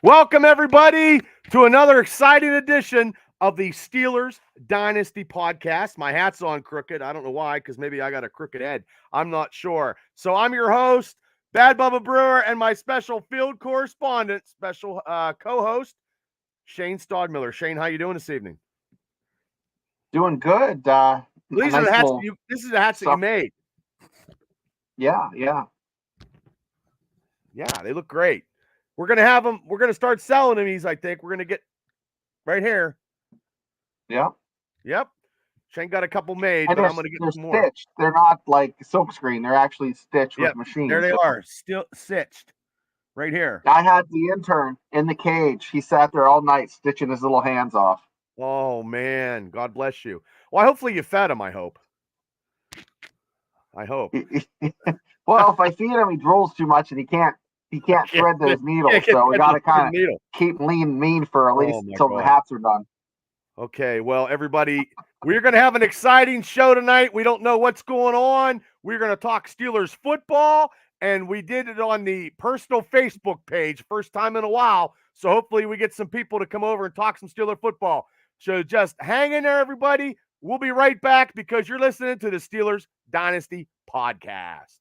Welcome, everybody, to another exciting edition of the Steelers Dynasty podcast. My hat's on crooked. I don't know why, because maybe I got a crooked head. I'm not sure. So I'm your host, Bad Bubba Brewer, and my special field correspondent, special co-host, Shane Stodmiller. Shane, how you doing this evening? Doing good. These are the hats. This is the hats that you made. Yeah. Yeah, they look great. We're going to have them. We're going to start selling them. I think we're going to get right here. Yep. Shane got a couple made, but I'm going to get some more. Stitched. They're not like silkscreen. They're actually stitched with machines. There they are, still stitched right here. I had the intern in the cage. He sat there all night stitching his little hands off. Oh, man. God bless you. Well, hopefully you fed him, I hope. Well, if I feed him, he drools too much and he can't thread those needles. So we got to kind of keep mean for at least until the hats are done. Okay, well, everybody, we're going to have an exciting show tonight. We don't know what's going on. We're going to talk Steelers football, and we did it on the personal Facebook page, first time in a while. So hopefully we get some people to come over and talk some Steeler football. So just hang in there, everybody. We'll be right back because you're listening to the Steelers Dynasty podcast.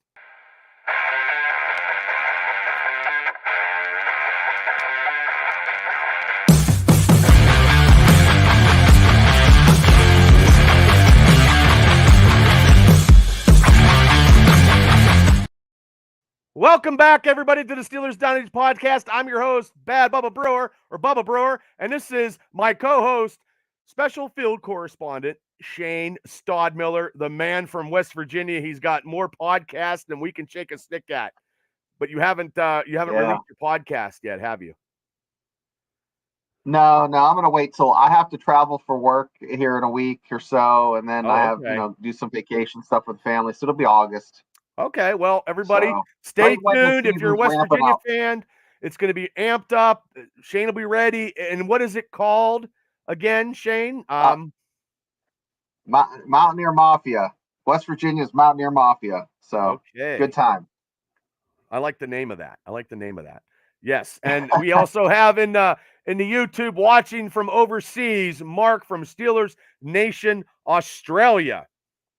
Welcome back, everybody, to the Steelers Dynasty podcast. I'm your host, Bad Bubba Brewer, or Bubba Brewer, and this is my co-host, special field correspondent, Shane Stodmiller, the man from West Virginia. He's got more podcasts than we can shake a stick at. But you haven't released your podcast yet, have you? No, I'm going to wait till I have to travel for work here in a week or so, and then I have do some vacation stuff with the family. So it'll be August. Okay, well, everybody, stay tuned. If you're a West Virginia fan, it's going to be amped up. Shane will be ready. And what is it called again, Shane? Mountaineer Mafia. West Virginia's Mountaineer Mafia. So good time. I like the name of that. Yes, and we also have in the YouTube watching from overseas, Mark from Steelers Nation, Australia.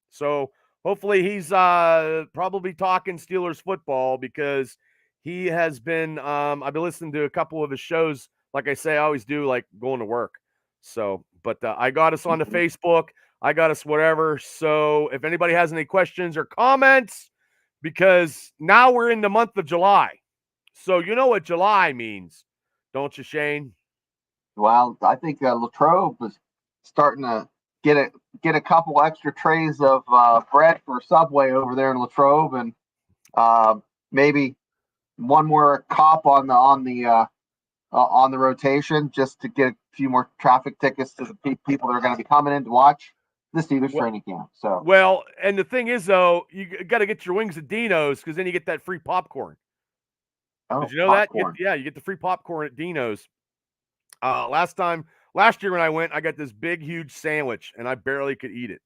So hopefully he's probably talking Steelers football because he has been I've been listening to a couple of his shows. Like I say, I always do, like going to work. So, but I got us on the Facebook. I got us whatever. So if anybody has any questions or comments, because now we're in the month of July. So you know what July means, don't you, Shane? Well, I think Latrobe is starting to get a couple extra trays of bread for Subway over there in Latrobe, and maybe one more cop on the rotation just to get a few more traffic tickets to the people that are going to be coming in to watch the Steelers training camp. So and the thing is, though, you got to get your wings at Dino's because then you get that free popcorn. Oh, did you know popcorn. That? You get the free popcorn at Dino's. Last year when I went, I got this big, huge sandwich, and I barely could eat it.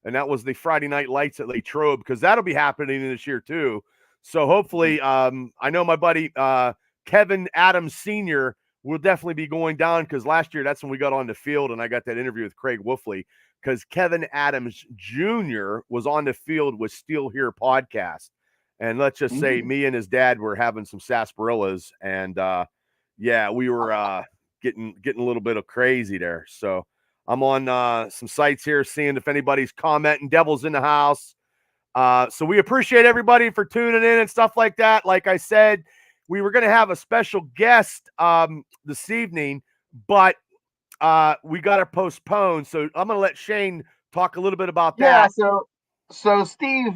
And that was the Friday Night Lights at Latrobe, because that'll be happening this year too. So hopefully, I know my buddy Kevin Adams Sr. will definitely be going down, because last year that's when we got on the field and I got that interview with Craig Wolfley, because Kevin Adams Jr. was on the field with Steel Here podcast. And let's just say me and his dad were having some sarsaparillas, and we were getting a little bit of crazy there. So I'm on some sites here, seeing if anybody's commenting. Devil's in the house. So we appreciate everybody for tuning in and stuff like that. Like I said, we were going to have a special guest this evening, but we got to postpone. So I'm going to let Shane talk a little bit about that. Yeah, so Steve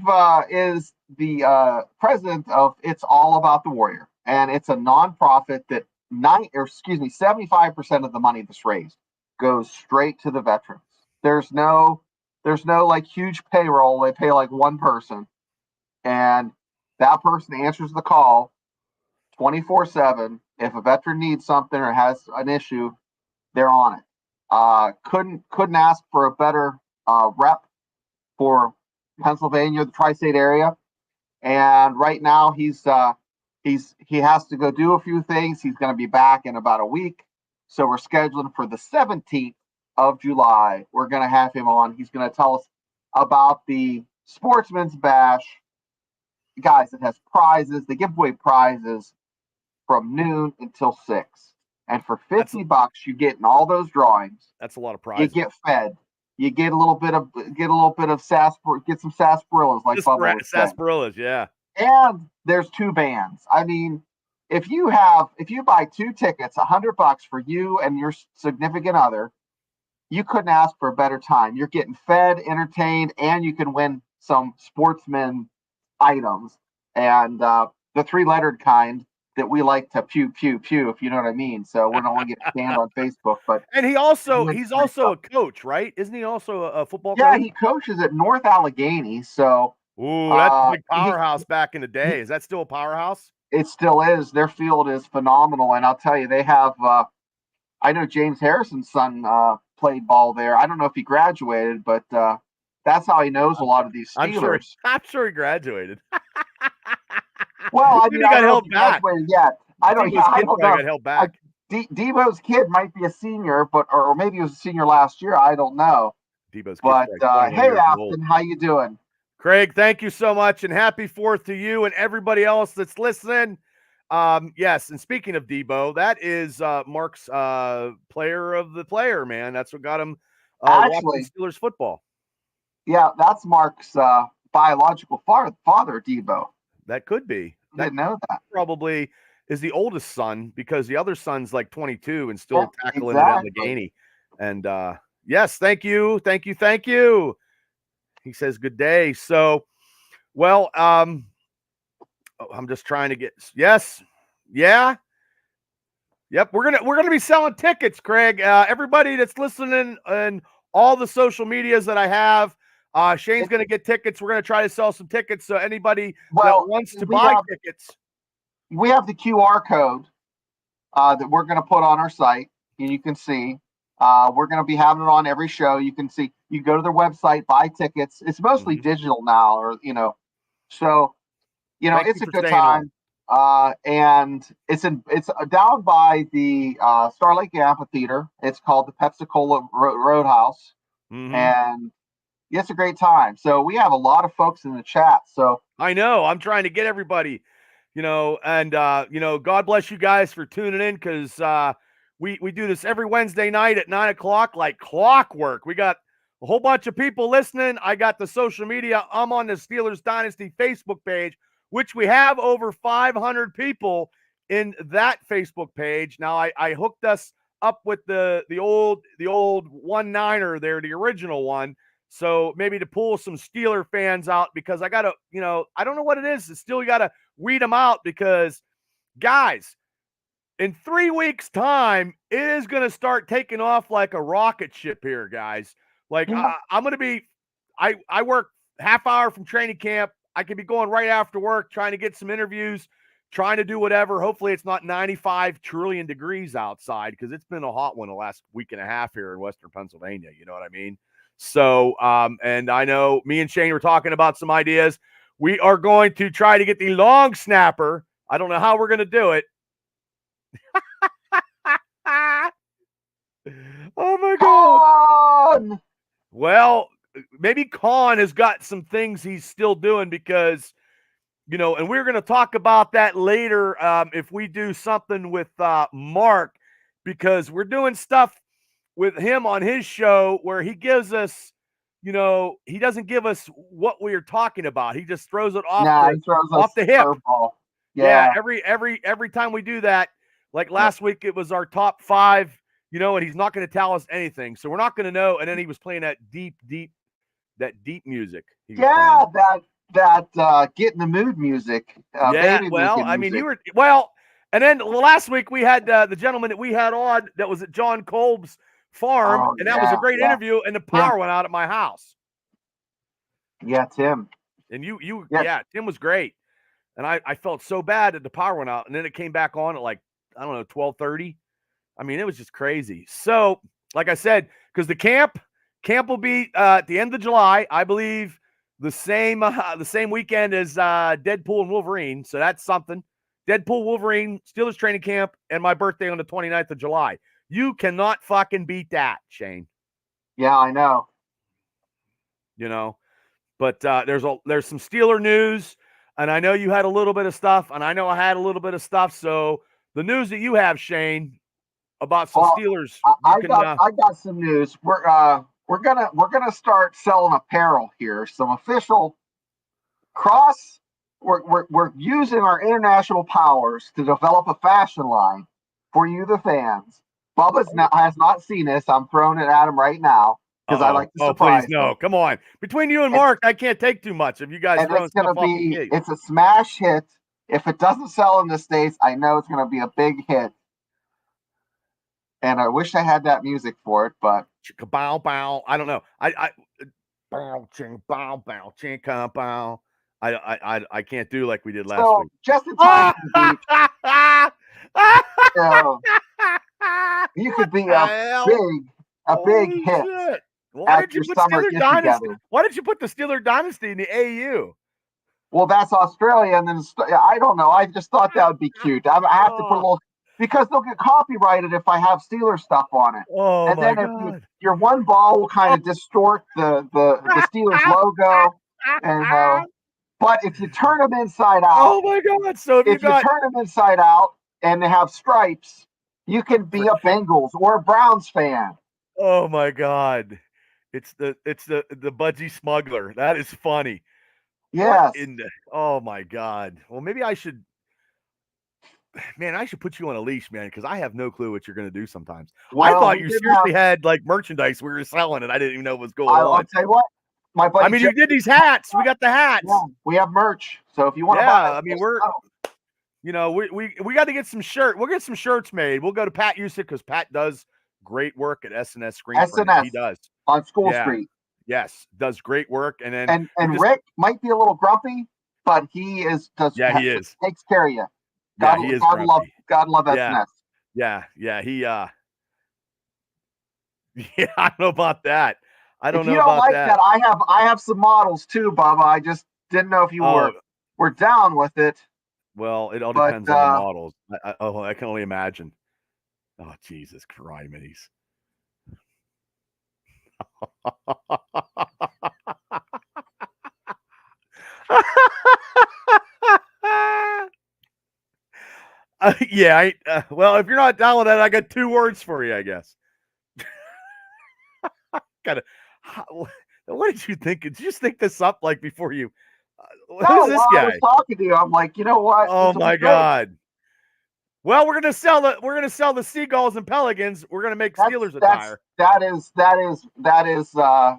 is the president of It's All About the Warrior, and it's a nonprofit that 75% of the money that's raised goes straight to the veterans. There's no like huge payroll. They pay like one person, and that person answers the call 24/7. If a veteran needs something or has an issue, they're on it. Couldn't ask for a better rep for Pennsylvania, the tri-state area. And right now he's he has to go do a few things. He's going to be back in about a week. So we're scheduling for the 17th of July. We're going to have him on. He's going to tell us about the Sportsman's Bash. Guys, it has prizes. They give away prizes from noon until 6. And for $50, you get in all those drawings. That's a lot of prizes. You get fed. You get a little bit of get some sarsaparillas, like Bubba was saying. Sarsaparillas, yeah. And there's 2 bands. I mean, if you buy 2 tickets, $100 for you and your significant other, you couldn't ask for a better time. You're getting fed, entertained, and you can win some sportsman items. And the 3-lettered kind that we like to pew, pew, pew, if you know what I mean. So we don't want to get banned on Facebook. But and he's also a coach, right? Isn't he also a football coach? Yeah, he coaches at North Allegheny. So that's a big powerhouse back in the day. Is that still a powerhouse? It still is. Their field is phenomenal. And I'll tell you, they have I know James Harrison's son played ball there. I don't know if he graduated, but that's how he knows a lot of these Steelers. I'm sure he graduated. Well, I mean, he got held back. Yet. I don't know. Got held back. Debo's kid might be a senior, or maybe he was a senior last year. I don't know. Debo's kid. But hey, Afton, how you doing? Craig, thank you so much, and happy 4th to you and everybody else that's listening. Yes, and speaking of Debo, that is Mark's player of the player, man. That's what got him watching Steelers football. Yeah, that's Mark's biological father, Debo. That could be. I didn't know that. Probably is the oldest son, because the other son's like 22 and still tackling it at Allegheny. And yes, thank you. He says good day. So, well, I'm just trying to get yes. Yeah. Yep, we're gonna be selling tickets, Craig. Everybody that's listening and all the social medias that I have, Shane's gonna get tickets. We're gonna try to sell some tickets. So anybody that wants to buy tickets, we have the QR code that we're gonna put on our site, and you can see. We're gonna be having it on every show. You can see. You go to their website, buy tickets. It's mostly digital now, or so it's a good time. And it's down by the Star Lake Amphitheater. It's called the Pepsi-Cola Roadhouse, and it's a great time. So we have a lot of folks in the chat. So I know I'm trying to get everybody, and God bless you guys for tuning in, because we do this every Wednesday night at 9:00 like clockwork. We got a whole bunch of people listening. I got the social media. I'm on the Steelers Dynasty Facebook page, which we have over 500 people in that Facebook page. Now I hooked us up with the old 1-9er there, the original one. So maybe to pull some Steeler fans out, because I got to, I don't know what it is. It's still, you got to weed them out, because guys, in 3 weeks time, it is going to start taking off like a rocket ship here, guys. Like I'm going to be, I work half hour from training camp. I could be going right after work, trying to get some interviews, trying to do whatever. Hopefully it's not 95 trillion degrees outside, because it's been a hot one the last week and a half here in Western Pennsylvania. You know what I mean? So, and I know me and Shane were talking about some ideas. We are going to try to get the long snapper. I don't know how we're going to do it. Oh my God. Well, maybe Khan has got some things he's still doing, because, and we're going to talk about that later if we do something with Mark, because we're doing stuff with him on his show where he gives us, he doesn't give us what we are talking about. He just throws it off the hip. Yeah. Every time we do that, like last week, it was our top 5, and he's not going to tell us anything. So we're not going to know. And then he was playing that deep music. Yeah, that get in the mood music. And then last week we had the gentleman that we had on that was at John Kolb's farm, and that was a great interview, and the power went out at my house. Yeah, Tim. And Tim was great. And I felt so bad that the power went out, and then it came back on at like, I don't know, 12:30. I mean, it was just crazy. So, like I said, because the camp will be at the end of July, I believe, the same weekend as Deadpool and Wolverine. So that's something. Deadpool Wolverine, Steelers training camp, and my birthday on the 29th of July. You cannot fucking beat that, Shane. Yeah, I know. But there's some Steeler news, and I know you had a little bit of stuff, and I know I had a little bit of stuff. So the news that you have, Shane, about some Steelers, I got some news. We're gonna start selling apparel here. Some official cross. We're using our international powers to develop a fashion line for you, the fans. Bubba's has not seen this. I'm throwing it at him right now because I like to surprise please, no, him. Come on. Between you and Mark, I can't take too much of you guys throwing stuff off the gate. It's a smash hit. If it doesn't sell in the States, I know it's going to be a big hit. And I wish I had that music for it, but bow bow. I don't know. I bow ching bow bow ching bow. I can't do like we did last week. Just in time for the beach. You could be a big hit. Shit. Why did you put Steeler Dynasty? Why did you put the Steeler Dynasty in the AU? Well, that's Australia, and then I don't know. I just thought that would be cute. I have to put a little because they'll get copyrighted if I have Steelers stuff on it. Oh, and my then God. If your one ball will kind of distort the Steelers logo, and but if you turn them inside out, oh my God! So if you turn them inside out and they have stripes, you can be a Bengals or a Browns fan. Oh my God! It's the budgie smuggler. That is funny. Yes. Oh my God! Well, maybe I should. Man, I should put you on a leash, man, because I have no clue what you're going to do sometimes. Well, I thought you seriously had like merchandise we were selling, and I didn't even know what was going on. I'll tell you what, my buddy. you did these hats. We got the hats. Yeah, we have merch. So if you want to buy, I mean, we're. We got to get some shirt. We'll get some shirts made. We'll go to Pat Usick because Pat does great work at SNS Screen Printing. He does on School Street. Yes, does great work. And then Rick might be a little grumpy, but he is. He is. Takes care of you. God, he is grumpy. God love SNS. Yeah. He. Yeah, I don't know about that. I don't know about that. I have some models too, Bubba. I just didn't know if you were down with it. Well, it all depends on the models. I can only imagine. Oh, Jesus Christ. Well, if you're not down with that, I got 2 words for you, I guess. What did you think? Did you just think this up like before you? Who's this guy? I was talking to you. I'm like, you know what? Oh my God. Well, we're gonna sell the Seagulls and Pelicans. We're gonna make Steelers attire. That is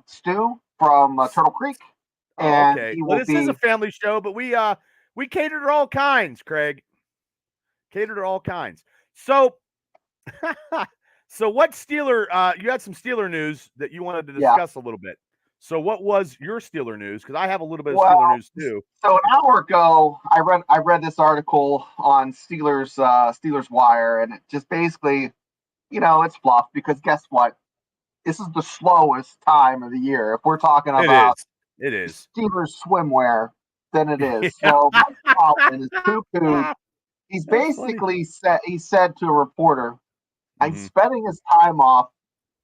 Stu from Turtle Creek. And okay. Well, this is a family show, but we cater to all kinds, Craig. Cater to all kinds. So, what Steeler? You had some Steeler news that you wanted to discuss a little bit. So what was your Steeler news? Because I have a little bit of Steeler news too. So an hour ago, I read this article on Steelers Wire, and it just basically, it's fluff because guess what? This is the slowest time of the year. If we're talking about it is Steelers swimwear, then it is. So Mike Tomlin is poo-poo. He's basically said to a reporter, "I'm spending his time off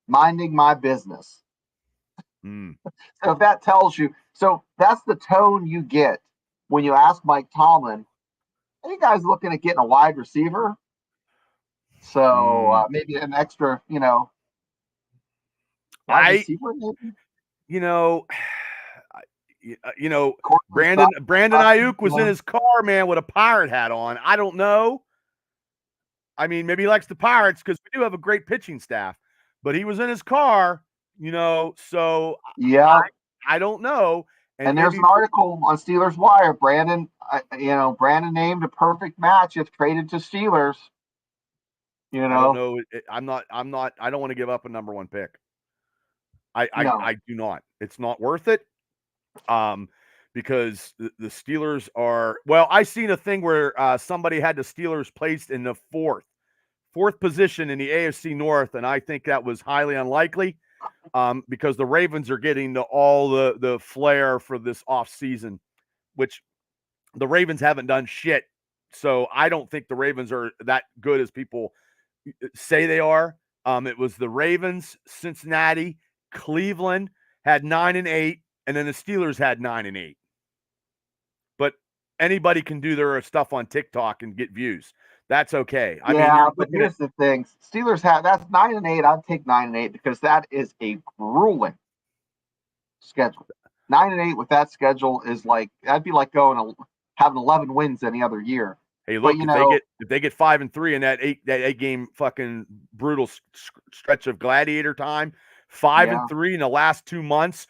minding my business." So if that tells you, so that's the tone you get when you ask Mike Tomlin, "Are you guys looking at getting a wide receiver?" So maybe an extra, wide receiver maybe? Brandon Ayuk was in his car, man, with a pirate hat on. I don't know. I mean, maybe he likes the Pirates because we do have a great pitching staff, but he was in his car. So yeah, I don't know. And there's an article on Steelers Wire. Brandon named a perfect match if traded to Steelers. I don't know. I don't want to give up a number 1 pick. I do not. It's not worth it. Because the Steelers are. Well, I seen a thing where somebody had the Steelers placed in the fourth position in the AFC North, and I think that was highly unlikely. Because the Ravens are getting all the flair for this offseason, which the Ravens haven't done shit So I don't think the Ravens are that good as people say they are. It was the Ravens, Cincinnati, Cleveland had 9-8, and then the Steelers had 9-8. But anybody can do their stuff on TikTok and get views. That's okay. I mean, you're but looking at here's the thing: Steelers have that's 9-8. I'd take 9-8 because that is a grueling schedule. 9-8 with that schedule is like that'd be like having 11 wins any other year. hey, But look, if they get 5-3 in that eight game fucking brutal stretch of gladiator time, 5-3 in the last 2 months,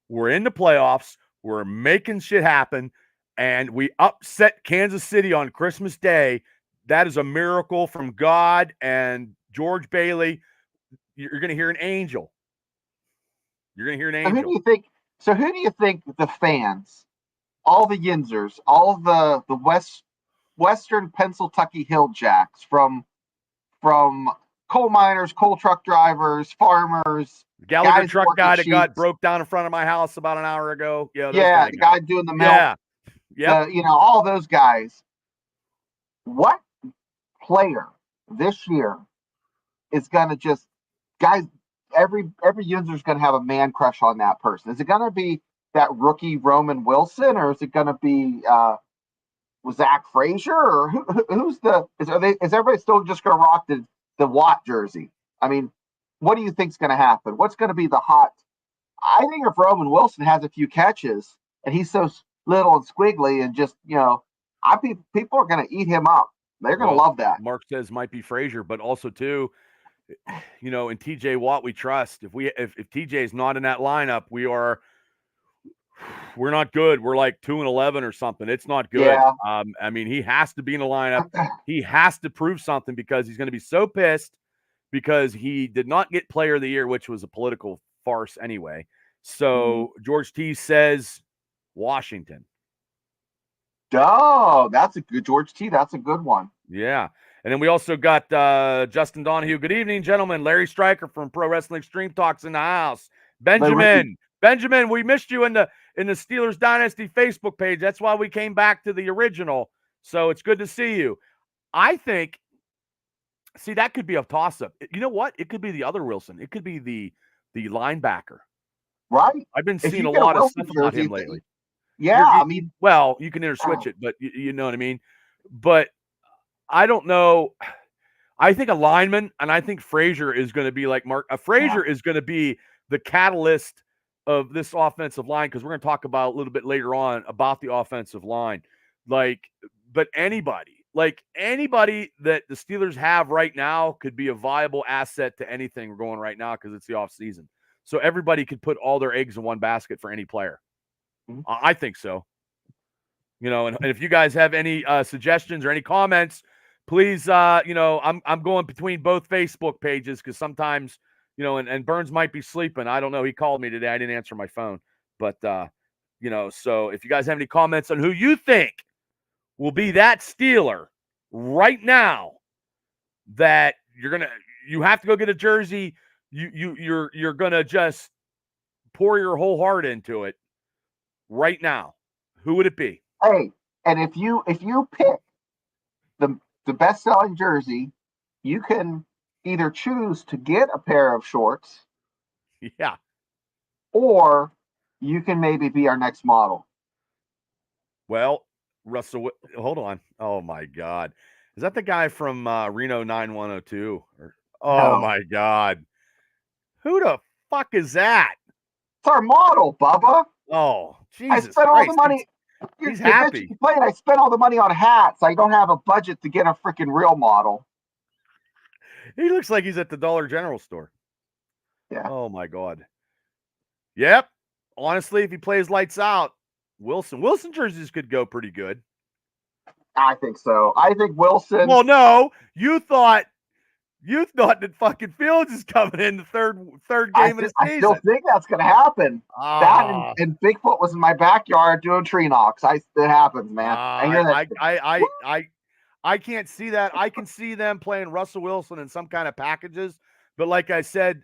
we're in the playoffs, we're making shit happen, and we upset Kansas City on Christmas Day. That is a miracle from God and George Bailey. You're going to hear an angel. You're going to hear an angel. Who do you think? So who do you think the fans, all the Yinzers, all the Western Pennsylvania Hill Jacks from coal miners, coal truck drivers, farmers, Gallagher truck guy that got broke down in front of my house about an hour ago. Yeah, the guy doing the milk. Yeah. All those guys. What player this year is gonna just guys? Every user's gonna have a man crush on that person. Is it gonna be that rookie Roman Wilson, or is it gonna be Zach Frazier, or who's the? Is everybody still just gonna rock the Watt jersey? I mean, what do you think's gonna happen? What's gonna be the hot? I think if Roman Wilson has a few catches and he's so little and squiggly and just people are gonna eat him up. They're gonna love that. Mark says might be Frazier, but also too, in TJ Watt we trust. If TJ is not in that lineup, we're not good. We're like 2-11 or something. It's not good. Yeah. I mean, he has to be in the lineup. He has to prove something because he's going to be so pissed because he did not get Player of the Year, which was a political farce anyway. So George T says Washington. Oh, that's a good George T. That's a good one. Yeah. And then we also got Justin Donahue. Good evening, gentlemen. Larry Stryker from Pro Wrestling Extreme Talks in the house. Benjamin, we missed you in the Steelers Dynasty Facebook page. That's why we came back to the original. So it's good to see you. I think, that could be a toss-up. You know what? It could be the other Wilson. It could be the linebacker. Right. I've been seeing a lot of stuff about him lately. Yeah, you can interswitch it, but you know what I mean? But I don't know. I think a lineman, and I think Frazier is going to be like Mark. Frazier is going to be the catalyst of this offensive line because we're going to talk about a little bit later on about the offensive line. But anybody that the Steelers have right now could be a viable asset to anything we're going right now because it's the off season. So everybody could put all their eggs in one basket for any player. I think so. And if you guys have any suggestions or any comments, please, I'm going between both Facebook pages because sometimes, and Burns might be sleeping. I don't know. He called me today. I didn't answer my phone. But, so if you guys have any comments on who you think will be that Steeler right now that you have to go get a jersey, you're going to just pour your whole heart into it right now, who would it be? Hey, and if you pick the best selling jersey, you can either choose to get a pair of shorts, or you can maybe be our next model. Well, Russell, hold on. Oh my God, is that the guy from Reno 9102? No. My God, who the fuck is that? It's our model, Bubba. Oh, Jesus! I spent all the money. He's happy. I spent all the money on hats. I don't have a budget to get a freaking real model. He looks like he's at the Dollar General store. Yeah. Oh my God. Yep. Honestly, if he plays lights out, Wilson jerseys could go pretty good. I think so. I think Wilson. Well, no, you thought that fucking Fields is coming in the third game of the season. I still think that's going to happen. That and Bigfoot was in my backyard doing tree knocks. It happens, man. I hear that. I can't see that. I can see them playing Russell Wilson in some kind of packages. But like I said,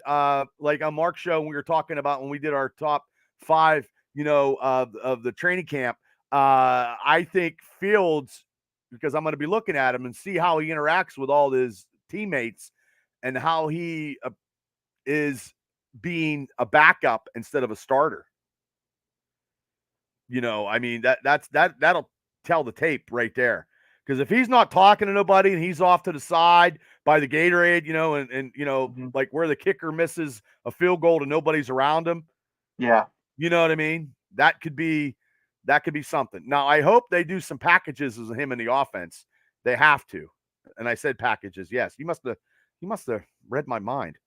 like on Mark's show, we were talking about when we did our top 5, of the training camp. I think Fields because I'm going to be looking at him and see how he interacts with all his teammates and how he is being a backup instead of a starter. I mean, that'll tell the tape right there. Because if he's not talking to nobody and he's off to the side by the Gatorade, and like where the kicker misses a field goal and nobody's around him. Yeah. You know what I mean? That could be something. Now, I hope they do some packages of him in the offense. They have to. And I said packages. Yes. You must have read my mind.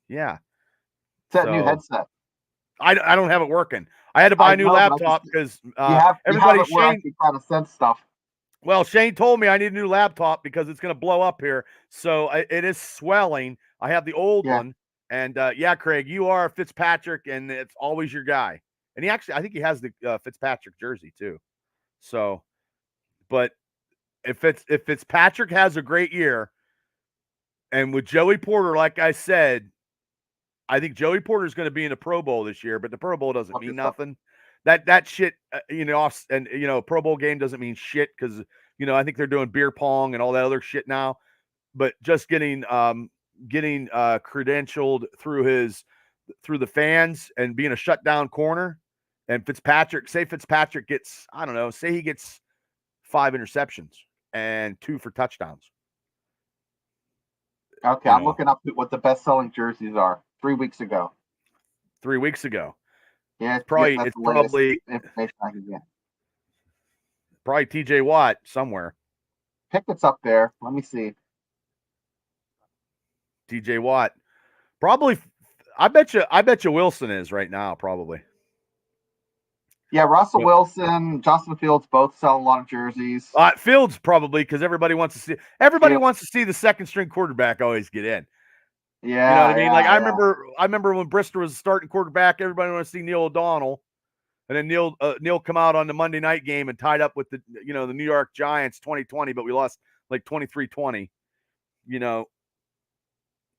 Yeah. It's that new headset. I don't have it working. I had to buy a new laptop because everybody Shane trying to sense stuff. Well, Shane told me I need a new laptop because it's going to blow up here. So it is swelling. I have the old one. And Craig, you are Fitzpatrick, and it's always your guy. And I think he has the Fitzpatrick jersey too. So, but if Fitzpatrick has a great year, and with Joey Porter, like I said, I think Joey Porter is going to be in the Pro Bowl this year, but the Pro Bowl doesn't mean nothing. That shit, Pro Bowl game doesn't mean shit because, I think they're doing beer pong and all that other shit now. But just getting credentialed through the fans and being a shutdown corner, and Fitzpatrick gets, I don't know, say he gets 5 interceptions and 2 for touchdowns. Okay, I'm looking up what the best-selling jerseys are. 3 weeks ago. 3 weeks ago. Yeah, it's probably information I can get. Probably TJ Watt somewhere. Pickett's up there. Let me see. TJ Watt. Probably I bet you Wilson is right now, probably. Yeah, Russell Wilson, Justin Fields both sell a lot of jerseys. Fields probably because everybody wants to see the second string quarterback always get in. Yeah, you know what I mean. I remember when Bristol was starting quarterback, everybody wanted to see Neil O'Donnell, and then Neil come out on the Monday night game and tied up with the New York Giants 2020, but we lost like 23-20.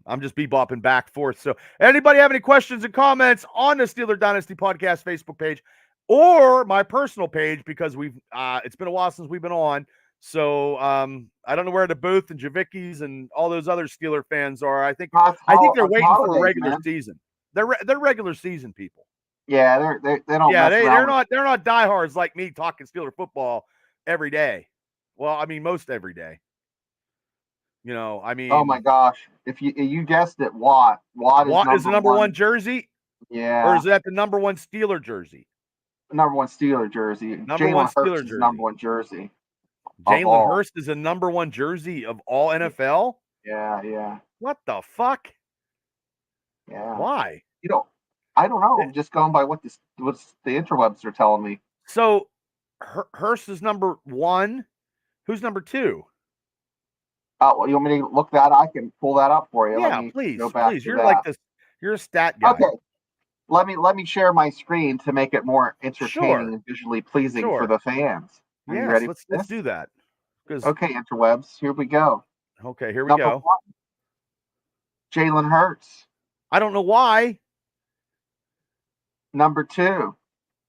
I'm just bebopping back and forth. So, anybody have any questions and comments on the Steeler Dynasty Podcast Facebook page or my personal page because it's been a while since we've been on. So I don't know where the Booth and Javicki's and all those other Steeler fans are. I think they're waiting for a regular season. They're regular season people. Yeah, they don't. Yeah, they're not diehards like me talking Steeler football every day. Well, I mean most every day. Oh my gosh! If you guessed it, Watt is the number one jersey. Yeah. Or is that the number one Steeler jersey? Number one Steeler jersey. Jalen Hurts is number one jersey. Jalen Hurst is a number one jersey of all NFL? Yeah. What the fuck? Yeah. Why? I don't know. I'm just going by what the interwebs are telling me. So Hurst is number one. Who's number two? Well, you want me to look that? I can pull that up for you. Yeah, please. You're like this. You're a stat guy. Okay. Let me share my screen to make it more entertaining and visually pleasing for the fans. Are you ready? Let's do that. Okay, interwebs. Here we go. Okay, here we go. Jalen Hurts. I don't know why. Number 2,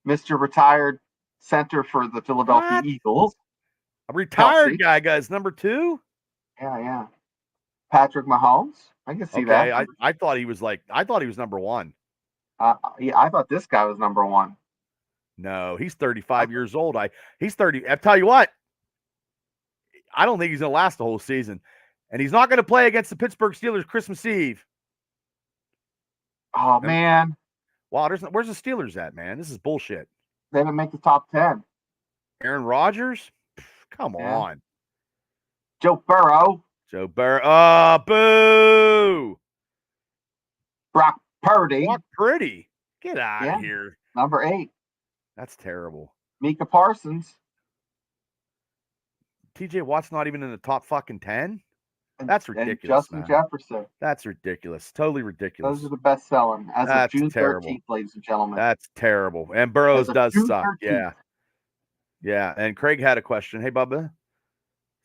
Mr. Retired Center for the Philadelphia Eagles. A retired guy, guys. Number 2. Yeah. Patrick Mahomes. I can see that. I thought he was number 1. Yeah, I thought this guy was number 1. No, he's 35 years old. He's 30. I tell you what, I don't think he's going to last the whole season. And he's not going to play against the Pittsburgh Steelers Christmas Eve. Oh, man. Wow, where's the Steelers at, man? This is bullshit. They didn't make the top 10. Aaron Rodgers? Come on. Joe Burrow. Boo! Brock Purdy. Get out of here. Number 8. That's terrible. Micah Parsons. TJ Watt's not even in the top fucking 10? That's ridiculous. Justin Jefferson. That's ridiculous. Totally ridiculous. Those are the best selling as of June 13th, ladies and gentlemen. That's terrible. And Burrows does suck. 13th. Yeah. And Craig had a question. Hey, Bubba,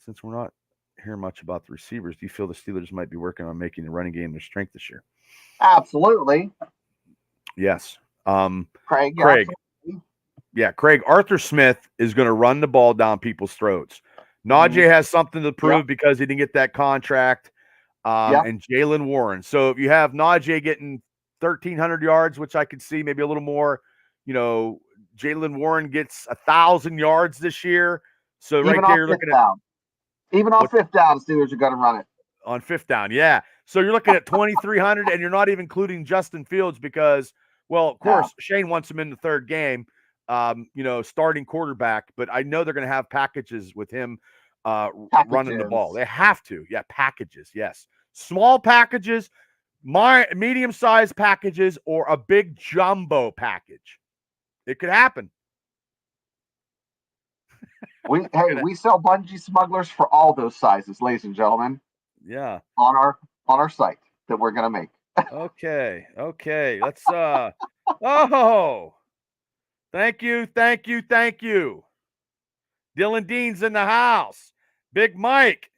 since we're not hearing much about the receivers, do you feel the Steelers might be working on making the running game their strength this year? Absolutely. Yes. Craig. Absolutely. Yeah, Craig, Arthur Smith is going to run the ball down people's throats. Mhm. Najee has something to prove Yep. because he didn't get that contract. Yep. And Jalen Warren. So if you have Najee getting 1,300 yards, which I could see maybe a little more, Jalen Warren gets 1,000 yards this year. So right Even there, on you're fifth looking at down. Even on what, fifth down, Steelers are going to run it. on fifth down. Yeah. So you're looking at 2,300, and you're not even including Justin Fields because, well, of course, Shane wants him in the third game, starting quarterback. But I know they're going to have packages with him running the ball. They have to. Yeah, packages. Yes. Small packages, medium-sized packages, or a big jumbo package. It could happen. We sell bungee smugglers for all those sizes, ladies and gentlemen. Yeah. On our site that we're gonna make. Okay. Let's thank you. Dylan Dean's in the house. Big Mike.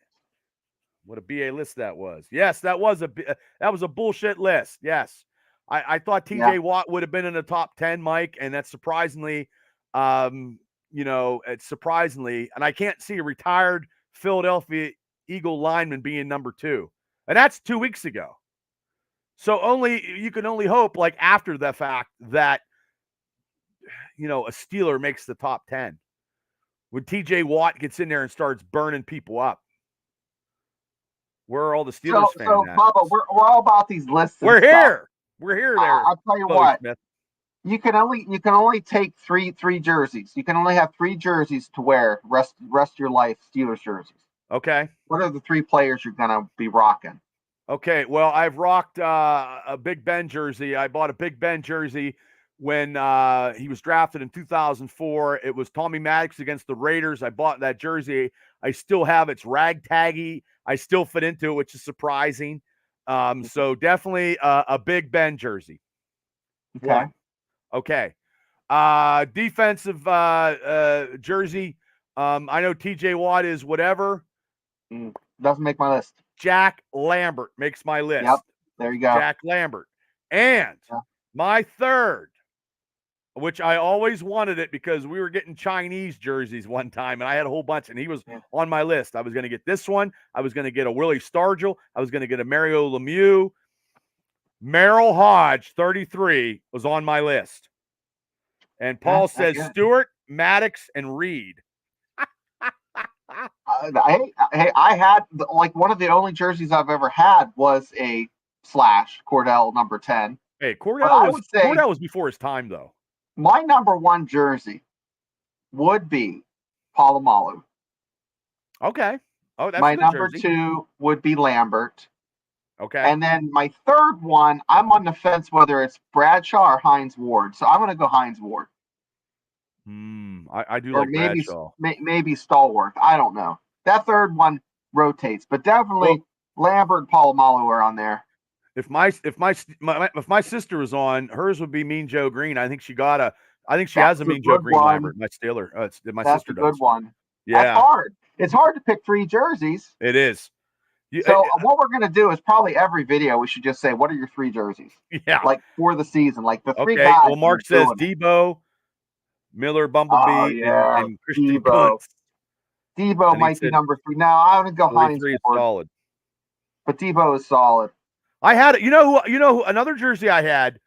What a BA list that was. Yes, that was a bullshit list. Yes. I thought TJ Watt would have been in the top 10, Mike, and that's surprisingly, it's surprisingly, and I can't see a retired Philadelphia Eagle lineman being number 2. And that's 2 weeks ago. So you can only hope, like, after the fact that, a Steeler makes the top 10. When TJ Watt gets in there and starts burning people up. Where are all the Steelers fans So, at? Bubba, we're all about these lists. We're here. We're here. There. I'll tell you what. Smith. You can only take three jerseys. You can only have 3 jerseys to wear rest of your life. Steelers jerseys. Okay. What are the 3 players you're gonna be rocking? Okay. Well, I've rocked a Big Ben jersey. I bought a Big Ben jersey when he was drafted in 2004. It was Tommy Maddox against the Raiders. I bought that jersey. I still have it's ragtaggy. I still fit into it, which is surprising. So definitely a Big Ben jersey. Okay. One. Okay. Defensive jersey. I know TJ Watt is whatever. Doesn't make my list. Jack Lambert makes my list. Yep. There you go. Jack Lambert. And my third, which I always wanted it because we were getting Chinese jerseys one time, and I had a whole bunch, and he was on my list. I was going to get this one. I was going to get a Willie Stargell. I was going to get a Mario Lemieux. Merrill Hodge, 33, was on my list. And Paul says Stewart, Maddox, and Reed. I had, like, one of the only jerseys I've ever had was a / Cordell number 10. Hey, Cordell was before his time, though. My number 1 jersey would be Polamalu. Okay. Oh, that's my a good number jersey. 2 would be Lambert. Okay. And then my third one, I'm on the fence whether it's Bradshaw or Hines Ward. So I'm going to go Hines Ward. I do like Bradshaw. Maybe Stallworth. I don't know. That third one rotates, but definitely Lambert and Polamalu are on there. If my sister was on, hers would be Mean Joe Green. I think she has a Mean Joe Green Lambert. My Steeler. My sister does. That's a good one. Yeah. That's hard. It's hard to pick 3 jerseys. It is. So what we're going to do is probably every video we should just say, what are your 3 jerseys? Yeah. Like for the season, like the 3 guys. Well, Mark says Debo, Miller, Bumblebee, and Christian Kuntz. Debo might be number 3. Now I would go Hines Ward. Solid. But Debo is solid. I had you know who another jersey I had,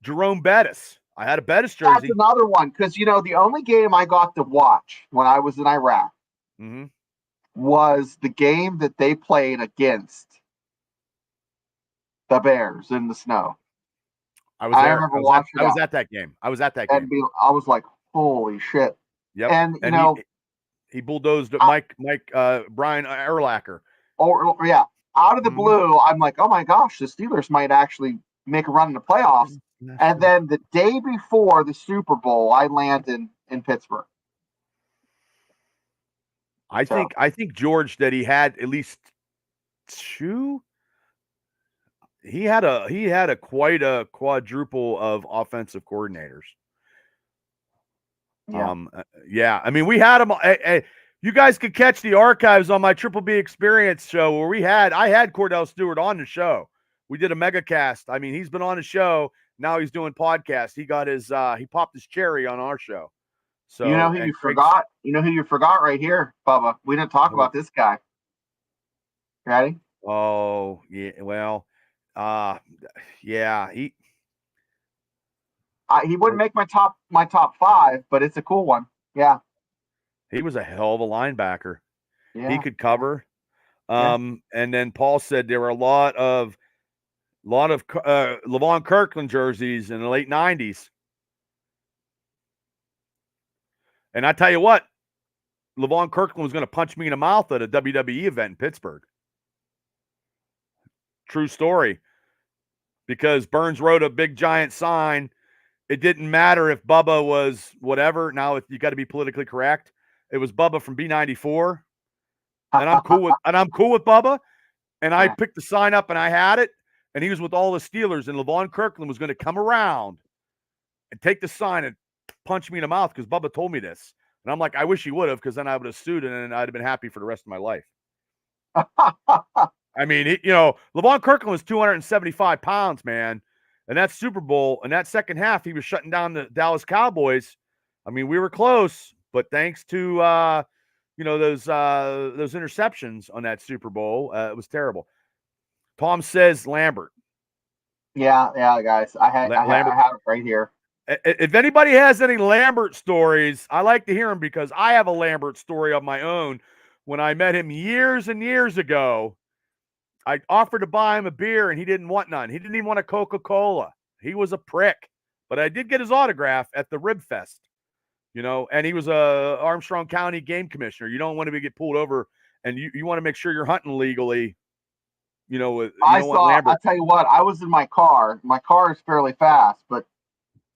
Jerome Bettis. I had a Bettis jersey. That's another one because the only game I got to watch when I was in Iraq was the game that they played against the Bears in the snow. I remember watching. I was at that game. I was like, holy shit! Yep. And he bulldozed Brian Urlacher. Oh yeah. Out of the blue, I'm like, oh my gosh, the Steelers might actually make a run in the playoffs. And then the day before the Super Bowl, I landed in Pittsburgh. I think George, that he had at least 2. He had quite a quadruple of offensive coordinators. Yeah. I mean, we had them. You guys could catch the archives on my Triple B Experience show where I had Cordell Stewart on the show. We did a mega cast. I mean, he's been on the show, Now he's doing podcasts. He got his he popped his cherry on our show. You know So who and you forgot? You know who you forgot right here, Bubba? We didn't talk about this guy. Ready? Oh yeah, well, uh, yeah, He wouldn't make my top 5, but it's a cool one. Yeah, he was a hell of a linebacker. yeah, He could cover. yeah. And then Paul said there were a lot of Levon Kirkland jerseys in the late 90s. And I tell you what, Levon Kirkland was going to punch me in the mouth at a WWE event in Pittsburgh. True story. Because Burns wrote a big giant sign. It didn't matter if Bubba was whatever. Now you got to be politically correct. It was Bubba from B94. And I'm cool with Bubba. And I picked the sign up and I had it. And he was with all the Steelers. And Levon Kirkland was going to come around and take the sign and punch me in the mouth because Bubba told me this. And I'm like, I wish he would have, because then I would have sued and I'd have been happy for the rest of my life. I mean, Levon Kirkland was 275 pounds, man. And that Super Bowl, and that second half, he was shutting down the Dallas Cowboys. I mean, we were close, but thanks to those interceptions on that Super Bowl, it was terrible. Tom says Lambert. Yeah, guys. I have it right here. If anybody has any Lambert stories, I like to hear them, because I have a Lambert story of my own. When I met him years and years ago, I offered to buy him a beer and he didn't want none. He didn't even want a Coca-Cola. He was a prick. But I did get his autograph at the Rib Fest, and he was a Armstrong County game commissioner. You don't want to get pulled over, and you want to make sure you're hunting legally. I'll tell you what, I was in my car. My car is fairly fast, but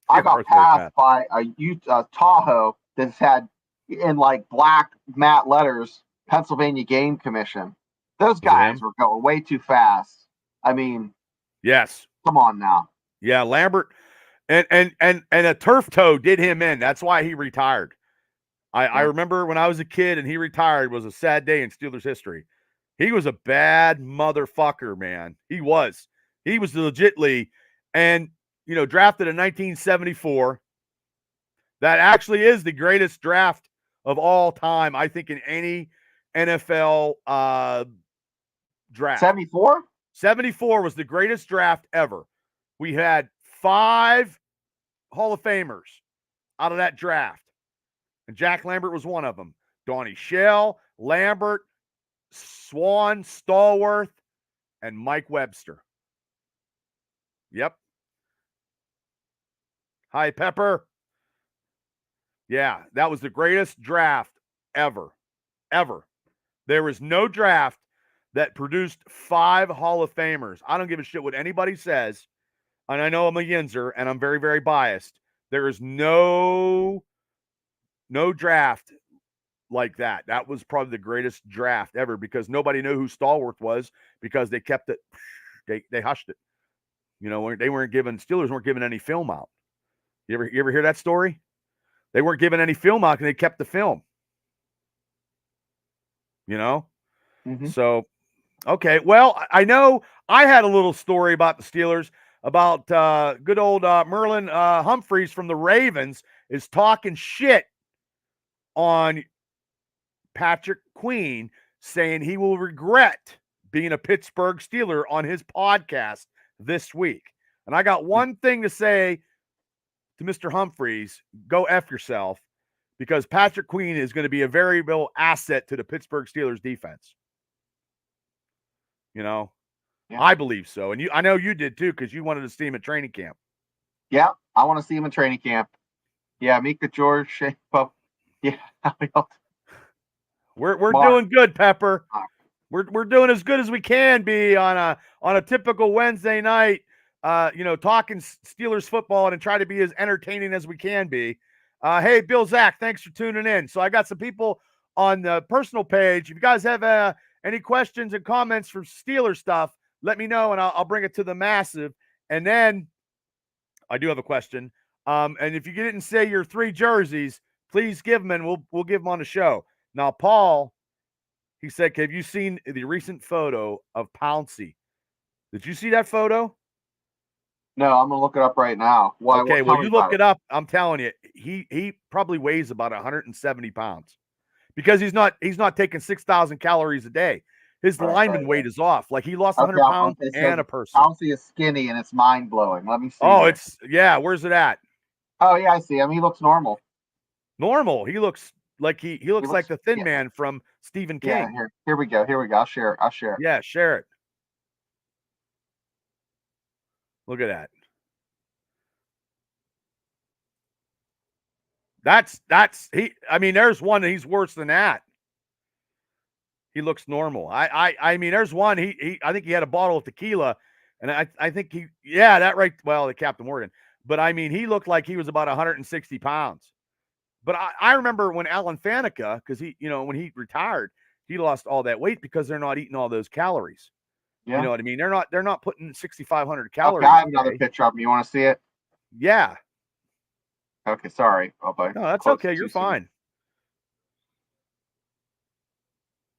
I got passed by a Tahoe that's had in like black matte letters, Pennsylvania Game Commission. Those guys were going way too fast. I mean, yes. Come on now. Yeah, Lambert and a turf toe did him in. That's why he retired. I remember when I was a kid and he retired, was a sad day in Steelers history. He was a bad motherfucker, man. He was legitly, and drafted in 1974. That actually is the greatest draft of all time, I think, in any NFL draft. 74? 74 was the greatest draft ever. We had 5 Hall of Famers out of that draft. And Jack Lambert was one of them. Donnie Shell, Lambert, Swan, Stallworth, and Mike Webster. Yep. Hi, Pepper. Yeah, that was the greatest draft ever. Ever. There was no draft that produced 5 Hall of Famers. I don't give a shit what anybody says. And I know I'm a Yinzer, and I'm very, very biased. There is no draft like that. That was probably the greatest draft ever, because nobody knew who Stallworth was, because they kept it. They hushed it. Steelers weren't giving any film out. You ever hear that story? They weren't giving any film out, and they kept the film. Mm-hmm. So, okay. Well, I know I had a little story about the Steelers, about good old Merlin Humphreys from the Ravens is talking shit on Patrick Queen, saying he will regret being a Pittsburgh Steeler on his podcast this week. And I got one thing to say to Mr. Humphreys: go F yourself, because Patrick Queen is going to be a very real asset to the Pittsburgh Steelers defense. Yeah. I believe so. And I know you did too, because you wanted to see him at training camp. Yeah, I want to see him in training camp. Yeah, Mika George, yeah. We're doing good, Pepper. We're doing as good as we can be on a typical Wednesday night, talking Steelers football and try to be as entertaining as we can be. Hey, Bill Zach, thanks for tuning in. So I got some people on the personal page. If you guys have any questions and comments for Steelers stuff, let me know, and I'll bring it to the massive. And then I do have a question. And if you didn't say your 3 jerseys, please give them, and we'll give them on the show. Now, Paul, he said, have you seen the recent photo of Pouncey? Did you see that photo? No, I'm gonna look it up right now. Why? Okay, Tell well, me you look about it. it up. I'm telling you, he probably weighs about 170 pounds because he's not taking 6,000 calories a day. His Right. lineman weight is off. Like he lost Okay, 100 pounds it and says a person. Pouncey is skinny and it's mind blowing. Let me see Oh, here. it's yeah. Where's it at? Oh yeah, I see him. He looks normal. Normal. He looks like he He looks like looks the Thin yeah, Man from Stephen yeah. King. Here we go. Here we go. I'll share it. I'll share it. Yeah, share it. Look at that. That's he. I mean, there's one that he's worse than that. He looks normal. I mean, there's one. I think he had a bottle of tequila, and I think yeah, that right. Well, the Captain Morgan, but I mean, he looked like he was about 160 pounds. But I remember when Alan Faneca, because when he retired, he lost all that weight because they're not eating all those calories. You Yeah. know what I mean? They're not putting 6,500 Okay, I calories have a another day. picture of him. You want to see it? Yeah. Okay, sorry. Oh, but No, that's close okay. too You're soon. fine.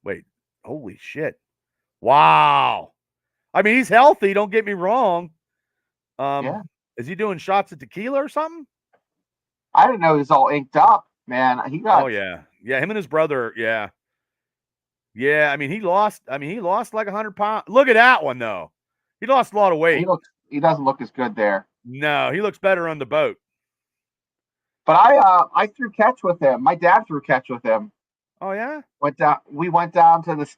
Wait. Holy shit. Wow. I mean, he's healthy. Don't get me wrong. Yeah. Is he doing shots of tequila or something? I didn't know he was all inked up, man. Oh yeah, yeah. Him and his brother. Yeah, yeah. I mean, he lost. He lost like 100 pounds. Look at that one though. He lost a lot of weight. he doesn't look as good there. No, he looks better on the boat. But I threw catch with him. My dad threw catch with him. Oh yeah. We went down to this.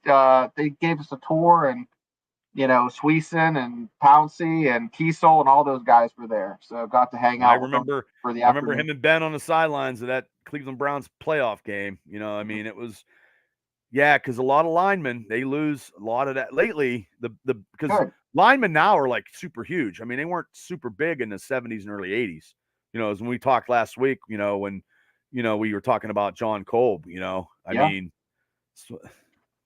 They gave us a tour, and Sweeson and Pouncey and Kiesel and all those guys were there. So got to hang I out with them remember. for the I remember afternoon. him and Ben on the sidelines of that Cleveland Browns playoff game. Mhm. It was. Yeah, because a lot of linemen they lose a lot of that lately. The because Good. linemen now are like super huge. I mean, they weren't super big in the 70s and early 80s. As when we talked last week. When we were talking about John Kolb. I Yeah. mean,